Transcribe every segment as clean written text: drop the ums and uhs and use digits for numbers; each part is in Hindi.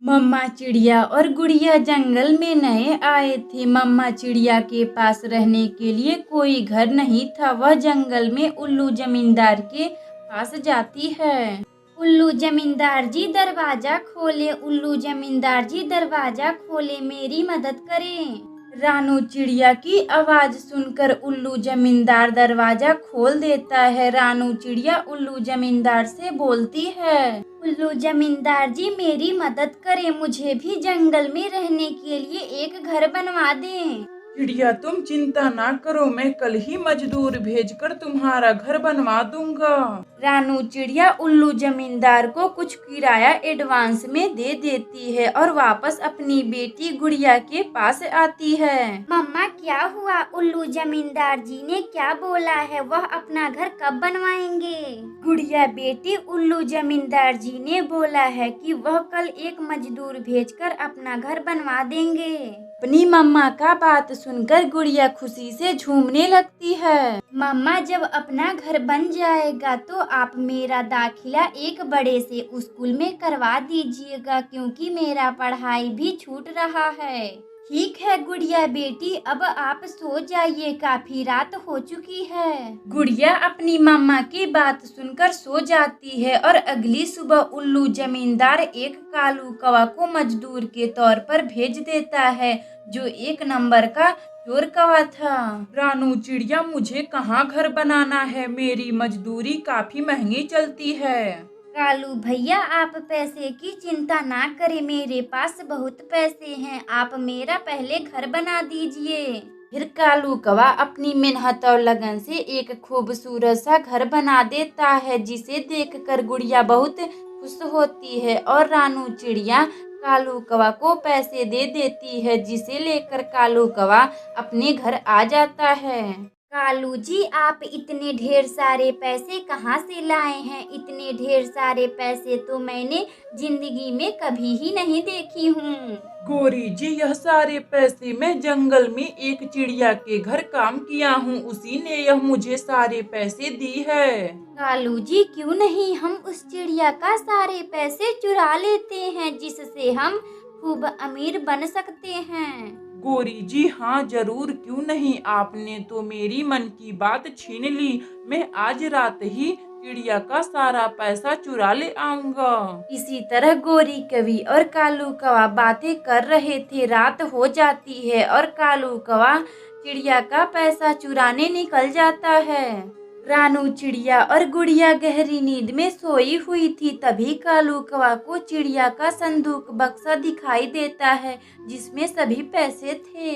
मम्मा चिड़िया और गुड़िया जंगल में नए आए थे। मम्मा चिड़िया के पास रहने के लिए कोई घर नहीं था। वह जंगल में उल्लू जमींदार के पास जाती है। उल्लू जमींदार जी दरवाजा खोले, उल्लू जमींदार जी दरवाजा खोले, मेरी मदद करें। रानू चिड़िया की आवाज सुनकर उल्लू जमींदार दरवाजा खोल देता है। रानू चिड़िया उल्लू जमींदार से बोलती है, उल्लू जमींदार जी मेरी मदद करें, मुझे भी जंगल में रहने के लिए एक घर बनवा दें। चिड़िया तुम चिंता ना करो, मैं कल ही मजदूर भेजकर तुम्हारा घर बनवा दूंगा। रानू चिड़िया उल्लू जमींदार को कुछ किराया एडवांस में दे देती है और वापस अपनी बेटी गुड़िया के पास आती है। मम्मा क्या हुआ? उल्लू जमींदार जी ने क्या बोला है? वह अपना घर कब बनवाएंगे? गुड़िया बेटी, उल्लू जमींदार जी ने बोला है कि वह कल एक मजदूर भेजकर अपना घर बनवा देंगे। अपनी मम्मा का बात सुनकर गुड़िया खुशी से झूमने लगती है। मम्मा जब अपना घर बन जाएगा तो आप मेरा दाखिला एक बड़े से स्कूल में करवा दीजिएगा, क्योंकि मेरा पढ़ाई भी छूट रहा है। ठीक है गुड़िया बेटी, अब आप सो जाइए, काफी रात हो चुकी है। गुड़िया अपनी मम्मा की बात सुनकर सो जाती है और अगली सुबह उल्लू जमींदार एक कालू कौवा को मजदूर के तौर पर भेज देता है, जो एक नंबर का चोर कौवा था। रानू चिड़िया मुझे कहाँ घर बनाना है, मेरी मजदूरी काफी महंगी चलती है। कालू भैया आप पैसे की चिंता ना करें, मेरे पास बहुत पैसे हैं, आप मेरा पहले घर बना दीजिए। फिर कालू कौवा अपनी मेहनत और लगन से एक खूबसूरत सा घर बना देता है, जिसे देखकर गुड़िया बहुत खुश होती है और रानू चिड़िया कालू कौवा को पैसे दे देती है, जिसे लेकर कालू कौवा अपने घर आ जाता है। कालू जी आप इतने ढेर सारे पैसे कहाँ से लाए हैं? इतने ढेर सारे पैसे तो मैंने जिंदगी में कभी ही नहीं देखी हूँ। गोरी जी यह सारे पैसे मैं जंगल में एक चिड़िया के घर काम किया हूँ, उसी ने यह मुझे सारे पैसे दी है। कालू जी क्यों नहीं हम उस चिड़िया का सारे पैसे चुरा लेते हैं, जिससे हम खूब अमीर बन सकते हैं। गोरी जी हाँ जरूर, क्यों नहीं, आपने तो मेरी मन की बात छीन ली। मैं आज रात ही चिड़िया का सारा पैसा चुरा ले आऊंगा। इसी तरह गोरी कवि और कालू कौवा बातें कर रहे थे। रात हो जाती है और कालू कौवा चिड़िया का पैसा चुराने निकल जाता है। रानू चिड़िया और गुड़िया गहरी नींद में सोई हुई थी। तभी कालू कौवा को चिड़िया का संदूक बक्सा दिखाई देता है, जिसमें सभी पैसे थे।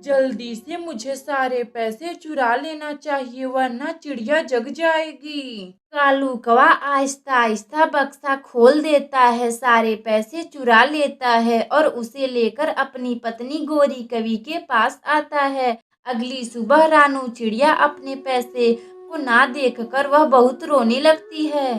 जल्दी से मुझे सारे पैसे चुरा लेना चाहिए, वरना चिड़िया जग जाएगी। कालू कौवा आहिस्ता आहिस्ता बक्सा खोल देता है, सारे पैसे चुरा लेता है और उसे लेकर अपनी पत्नी गोरी कवि के पास आता है। अगली सुबह रानू चिड़िया अपने पैसे को ना देखकर वह बहुत रोने लगती है।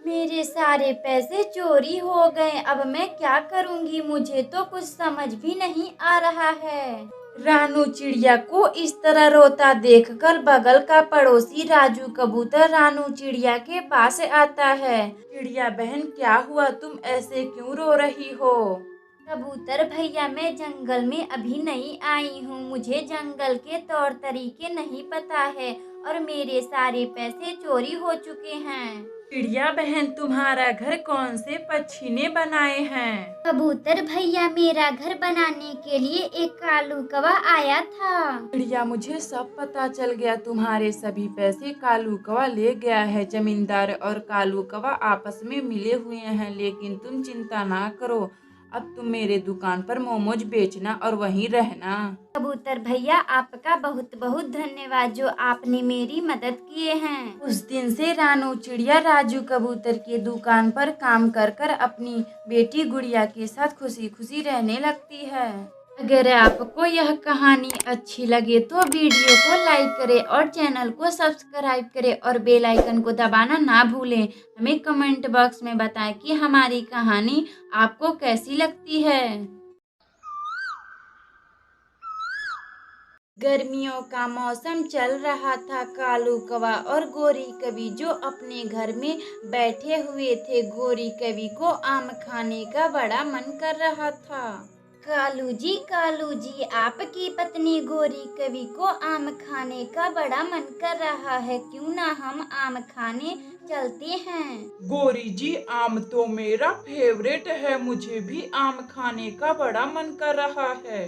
मेरे सारे पैसे चोरी हो गए, अब मैं क्या करूंगी? मुझे तो कुछ समझ भी नहीं आ रहा है। रानू चिड़िया को इस तरह रोता देखकर बगल का पड़ोसी राजू कबूतर रानू चिड़िया के पास आता है। चिड़िया बहन क्या हुआ, तुम ऐसे क्यों रो रही हो? कबूतर भैया मैं जंगल में अभी नई आई हूँ, मुझे जंगल के तौर तरीके नहीं पता है और मेरे सारे पैसे चोरी हो चुके हैं। चिड़िया बहन तुम्हारा घर कौन से पक्षी ने बनाए हैं? कबूतर भैया मेरा घर बनाने के लिए एक कालू कौवा आया था। चिड़िया मुझे सब पता चल गया, तुम्हारे सभी पैसे कालू कौवा ले गया है। जमींदार और कालू कौवा आपस में मिले हुए हैं, लेकिन तुम चिंता ना करो, अब तुम मेरे दुकान पर मोमोज बेचना और वहीं रहना। कबूतर भैया आपका बहुत बहुत धन्यवाद, जो आपने मेरी मदद किए हैं। उस दिन से रानू चिड़िया राजू कबूतर के दुकान पर काम कर कर अपनी बेटी गुड़िया के साथ खुशी खुशी रहने लगती है। अगर आपको यह कहानी अच्छी लगे तो वीडियो को लाइक करें और चैनल को सब्सक्राइब करें और बेल आइकन को दबाना ना भूलें। हमें कमेंट बॉक्स में बताएं कि हमारी कहानी आपको कैसी लगती है। गर्मियों का मौसम चल रहा था। कालू कौवा और गोरी कवि जो अपने घर में बैठे हुए थे। गोरी कवि को आम खाने का बड़ा मन कर रहा था। कालू जी, आपकी पत्नी गोरी कवि को आम खाने का बड़ा मन कर रहा है, क्यों ना हम आम खाने चलते हैं। गोरी जी, आम तो मेरा फेवरेट है, मुझे भी आम खाने का बड़ा मन कर रहा है।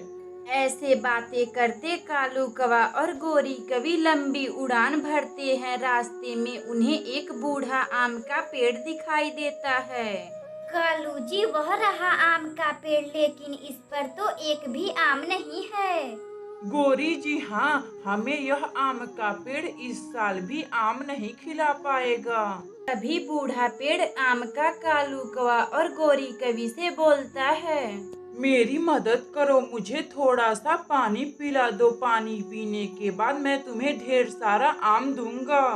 ऐसे बातें करते कालू कौवा और गोरी कवि लंबी उड़ान भरते हैं। रास्ते में उन्हें एक बूढ़ा आम का पेड़ दिखाई देता है। कालू जी, वह रहा आम का पेड़, लेकिन इस पर तो एक भी आम नहीं है। गोरी जी, हाँ, हमें यह आम का पेड़ इस साल भी आम नहीं खिला पाएगा। तभी बूढ़ा पेड़ आम का कालू कौवा और गोरी कवि से बोलता है, मेरी मदद करो, मुझे थोड़ा सा पानी पिला दो, पानी पीने के बाद मैं तुम्हें ढेर सारा आम दूंगा।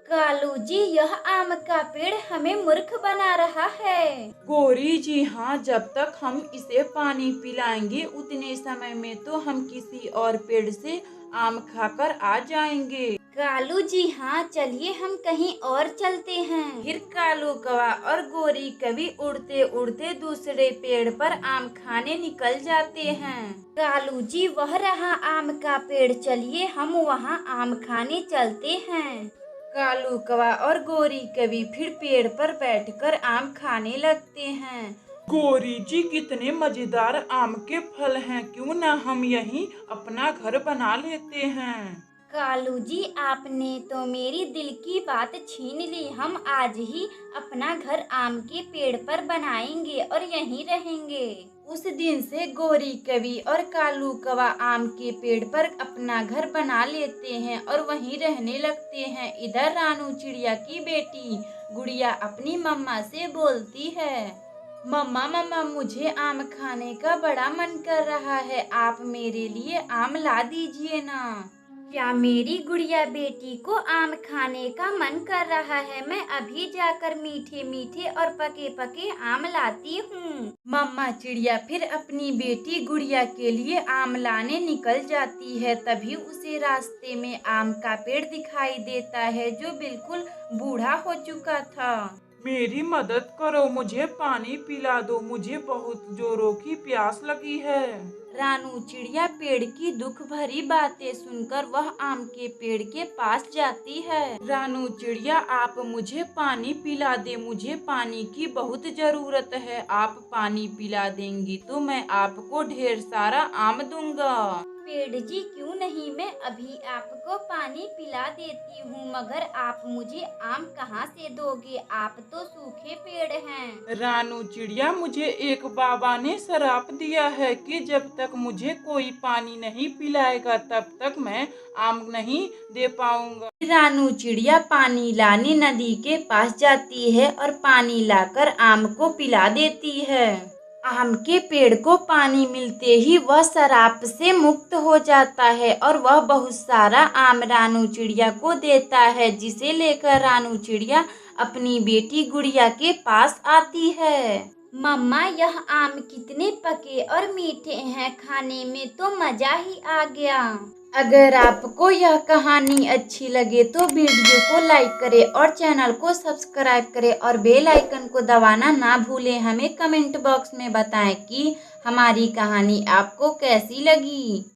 कालू जी, यह आम का पेड़ हमें मूर्ख बना रहा है। गोरी जी, हाँ, जब तक हम इसे पानी पिलाएंगे उतने समय में तो हम किसी और पेड़ से आम खाकर आ जाएंगे। कालू जी, हाँ, चलिए हम कहीं और चलते हैं। फिर कालू कौवा और गोरी कवि उड़ते उड़ते दूसरे पेड़ पर आम खाने निकल जाते हैं। कालू जी, वह रहा आम का पेड़, चलिए हम वहाँ आम खाने चलते हैं। कालू कौवा और गोरी कवि फिर पेड़ पर बैठकर आम खाने लगते हैं। गोरी जी, कितने मजेदार आम के फल हैं, क्यों ना हम यहीं अपना घर बना लेते हैं। कालू जी, आपने तो मेरी दिल की बात छीन ली। हम आज ही अपना घर आम के पेड़ पर बनाएंगे और यहीं रहेंगे। उस दिन से गोरी कवि और कालू कौवा आम के पेड़ पर अपना घर बना लेते हैं और वहीं रहने लगते हैं। इधर रानू चिड़िया की बेटी गुड़िया अपनी मम्मा से बोलती है, मम्मा मम्मा, मुझे आम खाने का बड़ा मन कर रहा है, आप मेरे लिए आम ला दीजिए ना। क्या मेरी गुड़िया बेटी को आम खाने का मन कर रहा है? मैं अभी जाकर मीठे मीठे और पके पके आम लाती हूँ। मम्मा चिड़िया फिर अपनी बेटी गुड़िया के लिए आम लाने निकल जाती है। तभी उसे रास्ते में आम का पेड़ दिखाई देता है जो बिल्कुल बूढ़ा हो चुका था। मेरी मदद करो, मुझे पानी पिला दो, मुझे बहुत जोरों की प्यास लगी है। रानू चिड़िया पेड़ की दुख भरी बातें सुनकर वह आम के पेड़ के पास जाती है। रानू चिड़िया, आप मुझे पानी पिला दे, मुझे पानी की बहुत जरूरत है। आप पानी पिला देंगी तो मैं आपको ढेर सारा आम दूंगा। पेड़ जी, क्यों नहीं, मैं अभी आपको पानी पिला देती हूँ, मगर आप मुझे आम कहाँ से दोगे? आप तो सूखे पेड़ हैं। रानू चिड़िया, मुझे एक बाबा ने श्राप दिया है कि जब तक मुझे कोई पानी नहीं पिलाएगा तब तक मैं आम नहीं दे पाऊंगा। रानू चिड़िया पानी लाने नदी के पास जाती है और पानी लाकर आम को पिला देती है। आम के पेड़ को पानी मिलते ही वह श्राप से मुक्त हो जाता है और वह बहुत सारा आम रानू चिड़िया को देता है, जिसे लेकर रानू चिड़िया अपनी बेटी गुड़िया के पास आती है। मम्मा, यह आम कितने पके और मीठे हैं, खाने में तो मजा ही आ गया। अगर आपको यह कहानी अच्छी लगे तो वीडियो को लाइक करें और चैनल को सब्सक्राइब करें और बेल आइकन को दबाना ना भूलें। हमें कमेंट बॉक्स में बताएं कि हमारी कहानी आपको कैसी लगी।